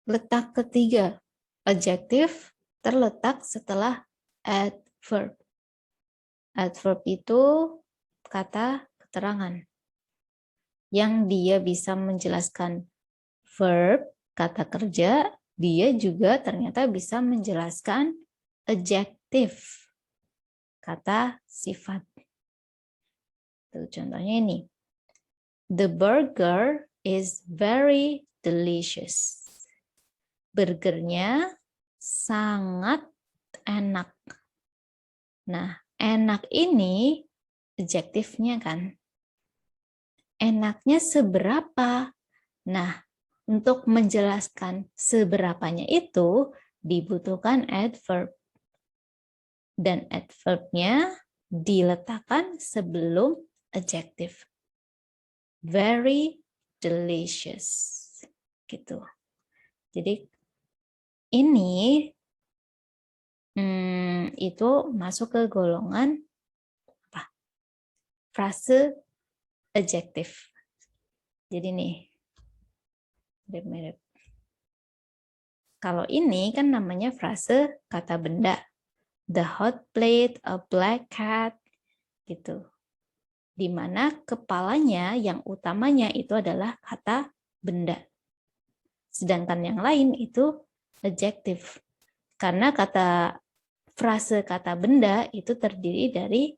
Letak ketiga, adjektif terletak setelah adverb. Adverb itu kata keterangan yang dia bisa menjelaskan verb, kata kerja, dia juga ternyata bisa menjelaskan adjektif, kata sifat. Tuh, contohnya ini. The burger is very delicious. Burgernya sangat enak. Nah, enak ini adjektifnya kan. Enaknya seberapa? Nah, untuk menjelaskan seberapanya itu dibutuhkan adverb. Dan adverbnya diletakkan sebelum adjektif. Very delicious. Gitu. Jadi ini itu masuk ke golongan apa? Frase adjektif. Jadi nih, mirip-mirip. Kalau ini kan namanya frase kata benda. The hot plate, a black cat, gitu. Di mana kepalanya yang utamanya itu adalah kata benda. Sedangkan yang lain itu adjektif. Karena frase kata benda itu terdiri dari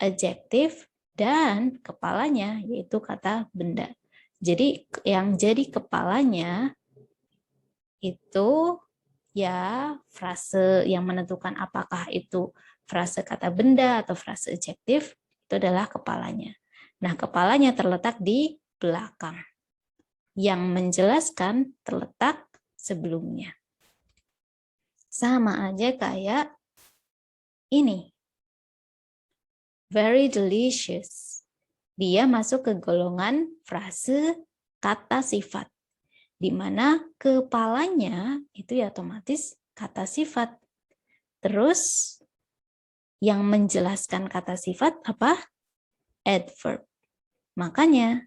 adjektif dan kepalanya yaitu kata benda. Jadi yang jadi kepalanya itu ya frase yang menentukan apakah itu frase kata benda atau frase adjektif itu adalah kepalanya. Nah, kepalanya terletak di belakang. Yang menjelaskan terletak sebelumnya. Sama aja kayak ini. Very delicious. Dia masuk ke golongan frase kata sifat. Di mana kepalanya itu ya otomatis kata sifat. Terus yang menjelaskan kata sifat apa? Adverb. Makanya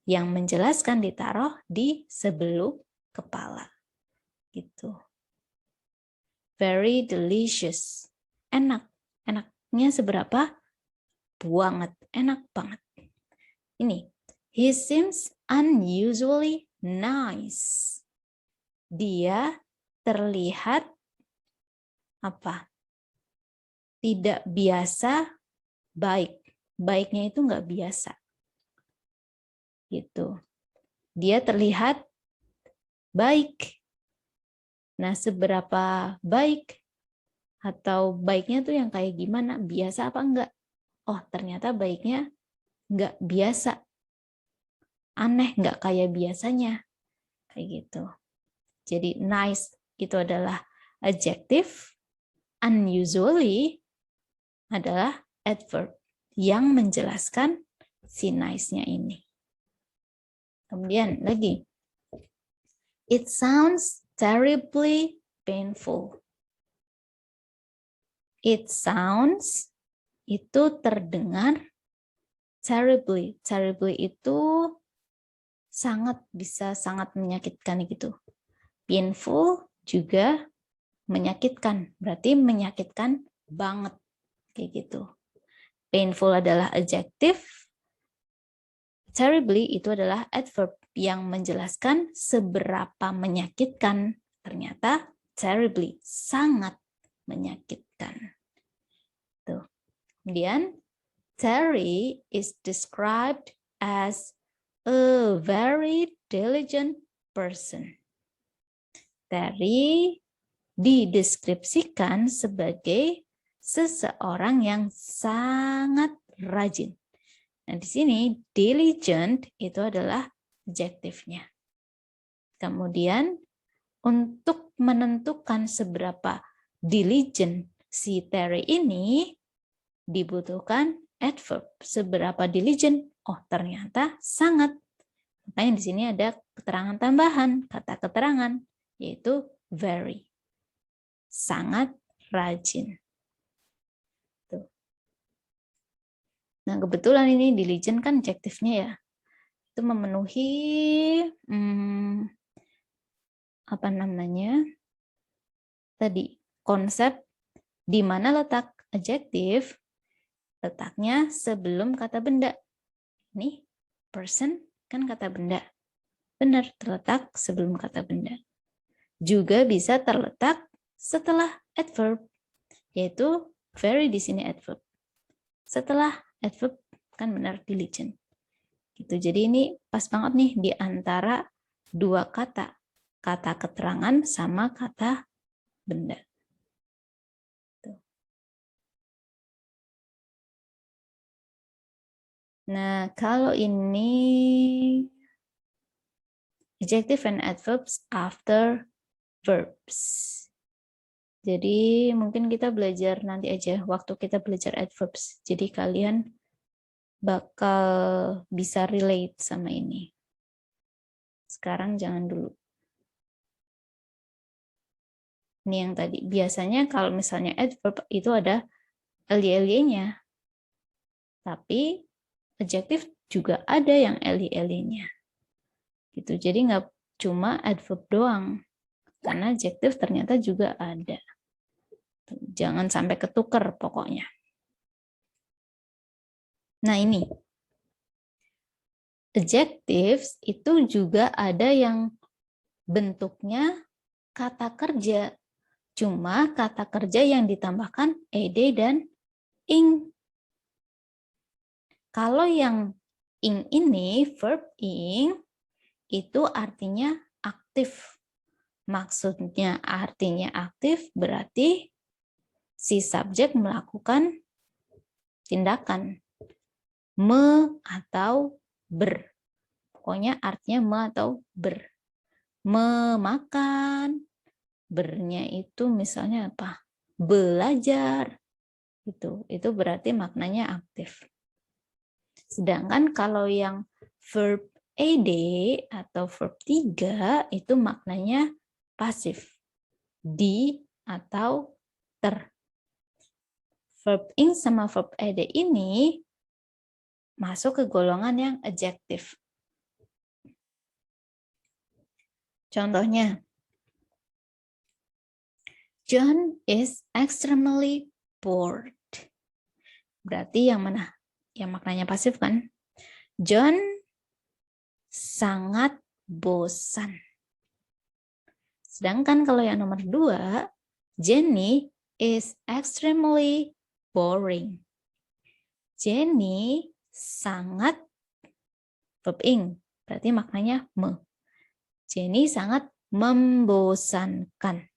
yang menjelaskan ditaruh di sebelum kepala. Gitu. Very delicious. Enak. Enaknya seberapa? Banget. Enak banget. Ini. He seems unusually nice. Dia terlihat apa? Tidak biasa baik. Baiknya itu nggak biasa. Gitu. Dia terlihat baik. Nah, seberapa baik? Atau baiknya tuh yang kayak gimana? Biasa apa enggak? Oh, ternyata baiknya enggak biasa. Aneh, enggak kayak biasanya. Kayak gitu. Jadi nice itu adalah adjektif, unusually adalah adverb yang menjelaskan si nice-nya ini. Kemudian lagi. It sounds terribly painful. It sounds itu terdengar terribly. Terribly itu bisa sangat menyakitkan gitu. Painful juga menyakitkan. Berarti menyakitkan banget kayak gitu. Painful adalah adjektif. Terribly itu adalah adverb yang menjelaskan seberapa menyakitkan. Ternyata terribly sangat menyakitkan. Tuh. Kemudian Terry is described as a very diligent person. Terry dideskripsikan sebagai seseorang yang sangat rajin. Nah, di sini diligent itu adalah adjektifnya. Kemudian untuk menentukan seberapa diligent si Terry ini dibutuhkan adverb. Seberapa diligent? Oh, ternyata sangat. Makanya di sini ada keterangan tambahan, kata keterangan, yaitu very. Sangat rajin. Tuh. Nah, kebetulan ini diligent kan adjektifnya ya. Itu memenuhi apa namanya tadi konsep di mana letak adjektif, letaknya sebelum kata benda. Ini person kan kata benda. Benar, terletak sebelum kata benda. Juga bisa terletak setelah adverb, yaitu very di sini adverb. Setelah adverb kan benar diligent. Gitu. Jadi ini pas banget nih di antara dua kata keterangan sama kata benda. Nah, kalau ini adjective and adverbs after verbs. Jadi mungkin kita belajar nanti aja waktu kita belajar adverbs. Jadi kalian bakal bisa relate sama ini. Sekarang jangan dulu. Ini yang tadi. Biasanya kalau misalnya adverb itu ada ly-nya. Tapi adjective juga ada yang ly-nya. Gitu. Jadi nggak cuma adverb doang. Karena adjective ternyata juga ada. Jangan sampai ketuker pokoknya. Nah ini. Adjectives itu juga ada yang bentuknya kata kerja. Cuma kata kerja yang ditambahkan ed dan ing. Kalau yang ing ini, verb ing, itu artinya aktif. Maksudnya artinya aktif berarti si subjek melakukan tindakan. Me atau ber. Pokoknya artinya me atau ber. Memakan. Bernya itu misalnya apa? Belajar. Itu berarti maknanya aktif. Sedangkan kalau yang verb ed atau verb 3 itu maknanya pasif. Di atau ter. Verb ing sama verb ed ini masuk ke golongan yang adjektif. Contohnya, John is extremely bored. Berarti yang mana? Yang maknanya pasif kan? John sangat bosan. Sedangkan kalau yang nomor 2, Jenny is extremely boring. Jenny sangat verb ing, berarti maknanya me. Jenny sangat membosankan.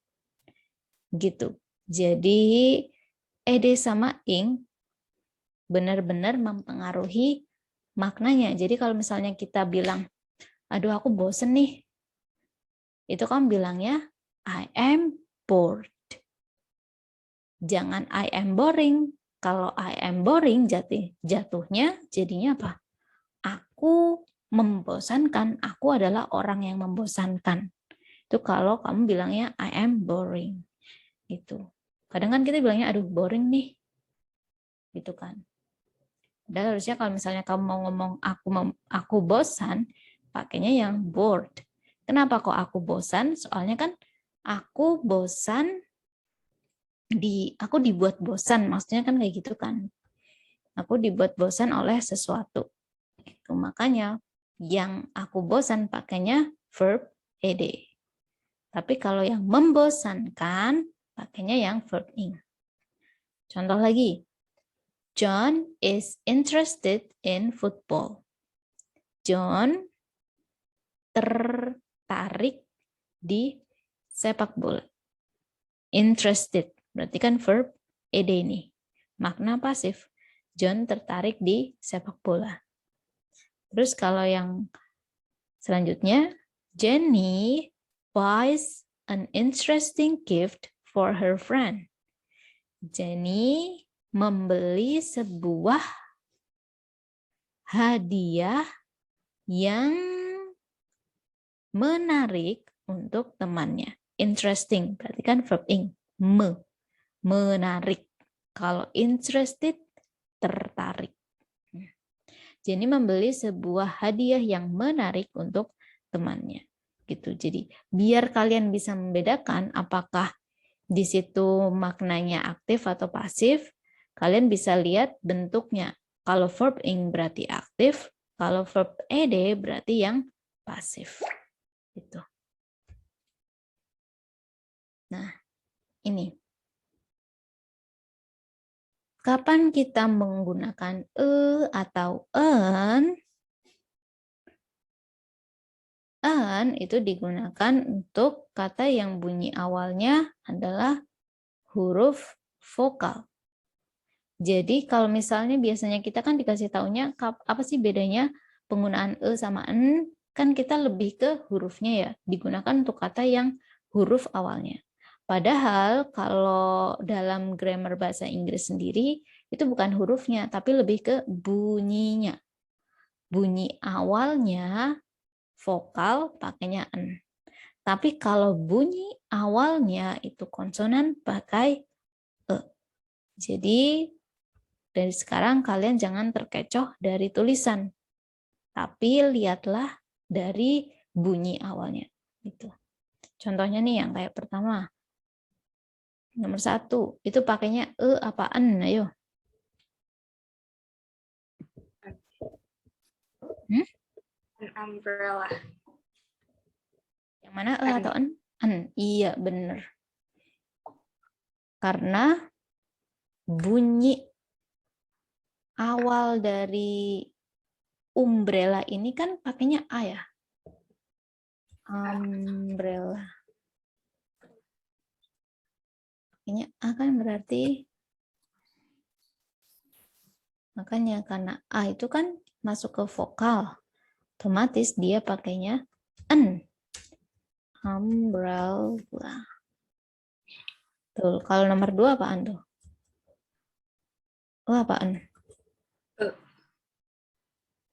Gitu. Jadi ed sama ing benar-benar mempengaruhi maknanya. Jadi kalau misalnya kita bilang, aduh aku bosen nih, itu kan bilangnya I am bored. Jangan I am boring. Kalau I am boring jatuhnya jadinya apa? Aku membosankan. Aku adalah orang yang membosankan. Itu kalau kamu bilangnya I am boring. Gitu. Kadang kan kita bilangnya aduh boring nih. Gitu kan. Dan harusnya kalau misalnya kamu mau ngomong aku bosan, pakainya yang bored. Kenapa kok aku bosan? Soalnya kan aku bosan aku dibuat bosan, maksudnya kan kayak gitu kan. Aku dibuat bosan oleh sesuatu. Itu makanya yang aku bosan pakainya verb ed. Tapi kalau yang membosankan pakainya yang verb ing. Contoh lagi. John is interested in football. John tertarik di sepak bola. Interested, berarti kan verb ed ini. Makna pasif. John tertarik di sepak bola. Terus kalau yang selanjutnya, Jenny buys an interesting gift for her friend. Jenny membeli sebuah hadiah yang menarik untuk temannya. Interesting, berarti kan verb ing. Menarik. Kalau interested, tertarik. Jenny membeli sebuah hadiah yang menarik untuk temannya. gitu. Jadi biar kalian bisa membedakan apakah di situ maknanya aktif atau pasif, kalian bisa lihat bentuknya. Kalau verb ing berarti aktif, kalau verb ed berarti yang pasif. Gitu. Nah, ini. Kapan kita menggunakan atau en? En itu digunakan untuk kata yang bunyi awalnya adalah huruf vokal. Jadi kalau misalnya biasanya kita kan dikasih taunya apa sih bedanya penggunaan sama en, kan kita lebih ke hurufnya ya, digunakan untuk kata yang huruf awalnya. Padahal kalau dalam grammar bahasa Inggris sendiri itu bukan hurufnya, tapi lebih ke bunyinya. Bunyi awalnya vokal pakainya en. Tapi kalau bunyi awalnya itu konsonan pakai e. Jadi dari sekarang kalian jangan terkecoh dari tulisan, tapi lihatlah dari bunyi awalnya. Gitu. Contohnya nih yang kayak pertama, nomor 1 itu pakainya e apa en? Ayo. An umbrella. Yang mana e atau en? En. Iya bener. Karena bunyi awal dari umbrella ini kan pakainya a ya. Umbrella. Pakainya a kan berarti makanya karena a itu kan masuk ke vokal. Otomatis dia pakainya en. Umbrella. Tuh, kalau nomor 2 apaan tuh? Oh, apaan?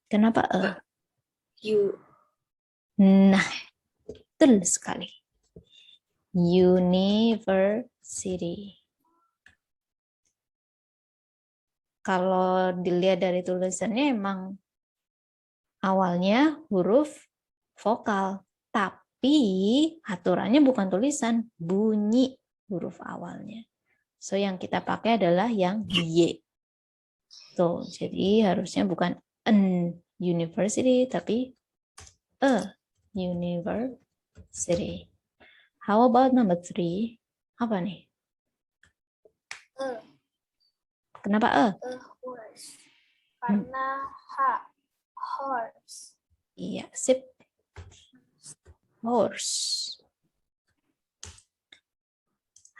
Kenapa You. Nah, betul sekali. University. Kalau dilihat dari tulisannya emang awalnya huruf vokal, tapi aturannya bukan tulisan, bunyi huruf awalnya. So yang kita pakai adalah yang Y. Tuh, jadi harusnya bukan an university tapi a university. How about number 3? Apa nih? Kenapa A horse. Karena horse. Iya, sip. Horse.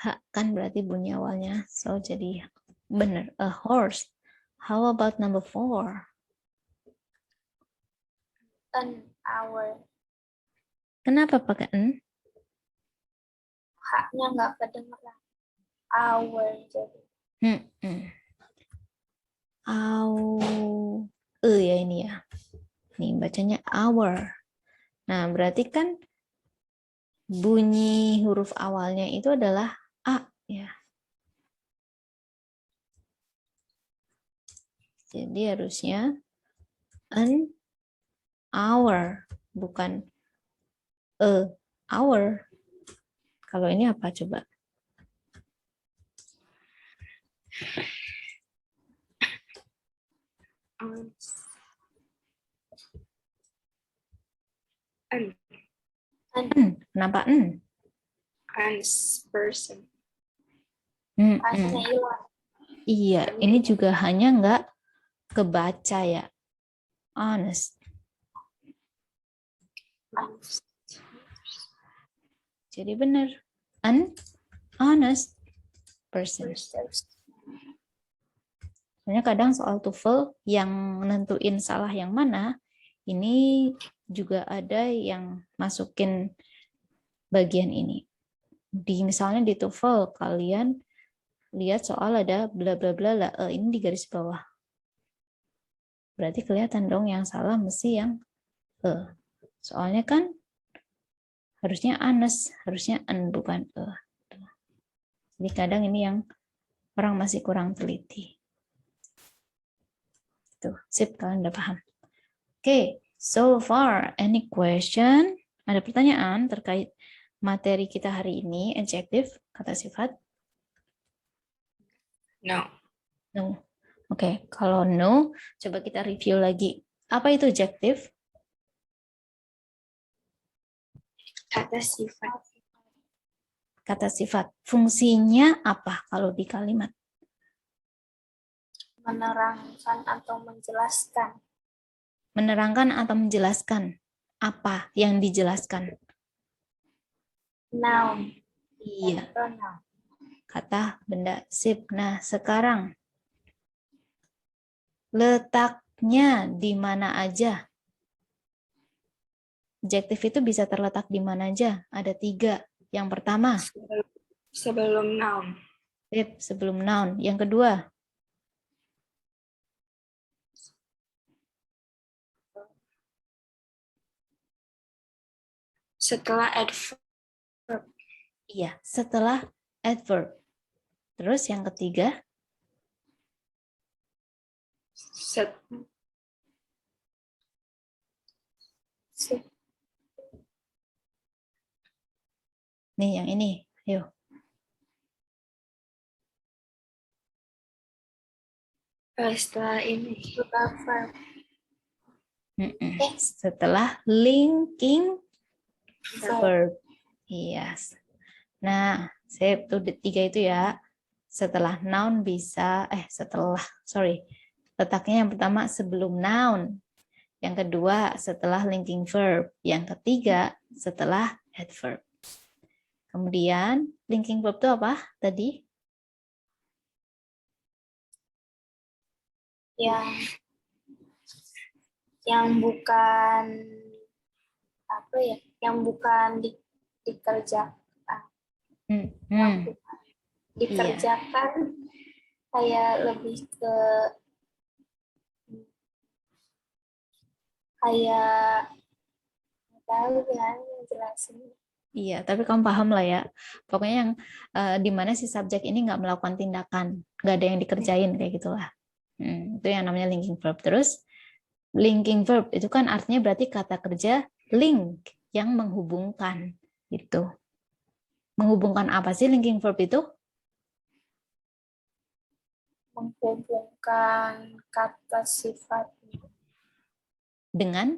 H kan berarti bunyi awalnya. So jadi benar, a horse. How about number 4? An hour. Kenapa pakai n? Haknya nggak kedengeran. Hour jadi. Ya ini ya. Nih bacanya hour. Nah, berarti kan bunyi huruf awalnya itu adalah a ya. Jadi harusnya an hour bukan a hour. Kalau ini apa coba? Kenapa n? Person. Iya, ini juga hanya nggak kebaca ya. Honest. Jadi benar. An honest person. Soalnya kadang soal TOEFL yang nentuin salah yang mana, ini juga ada yang masukin bagian ini. Misalnya di TOEFL kalian lihat soal ada bla bla bla lah, ini di garis bawah. Berarti kelihatan dong yang salah mesti yang Soalnya kan harusnya honest, harusnya an bukan Jadi kadang ini yang orang masih kurang teliti. Tuh, sip, kalian udah paham. Okay, so far any question? Ada pertanyaan terkait materi kita hari ini, adjektif, kata sifat? No. No. Oke, kalau no, coba kita review lagi. Apa itu adjektif? Kata sifat. Kata sifat. Fungsinya apa kalau di kalimat? Menerangkan atau menjelaskan. Menerangkan atau menjelaskan. Apa yang dijelaskan? Noun. Iya, Pronoun. kata benda. Sip. Nah, sekarang letaknya di mana aja? Adjektif itu bisa terletak di mana aja? Ada 3. Yang pertama, Sebelum noun. sip, sebelum noun. Yang kedua, Setelah adverb. iya, setelah adverb. Terus yang ketiga, Set, nih yang ini. Yuk. setelah ini. Setelah verb. Setelah linking verb. Yes. Nah, sip, tuh 3 itu ya. Setelah noun bisa, letaknya yang pertama sebelum noun. Yang kedua setelah linking verb. Yang ketiga setelah adverb. Kemudian linking verb itu apa tadi? Yang bukan apa ya? Yang bukan dikerjakan. Yang bukan dikerjakan kayak lebih ke kayak nggak tahu ya jelasin. Iya, tapi kamu paham lah ya. Pokoknya yang di mana si subjek ini nggak melakukan tindakan, nggak ada yang dikerjain kayak gitulah. Itu yang namanya linking verb. Terus linking verb itu kan artinya berarti kata kerja link yang menghubungkan gitu. Menghubungkan apa sih linking verb itu? Menghubungkan kata sifat Dengan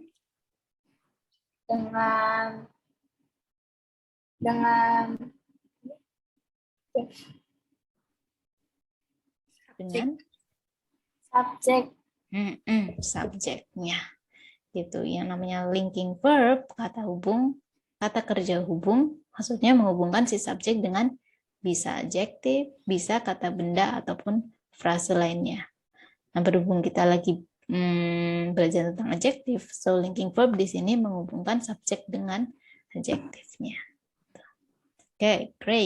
subjek. Subjeknya. Gitu. Yang namanya linking verb, kata kerja hubung, maksudnya menghubungkan si subjek dengan bisa adjektif, bisa kata benda ataupun frase lainnya. Nah, berhubung kita lagi belajar tentang adjektif, so linking verb di sini menghubungkan subjek dengan adjektifnya. Oke, great.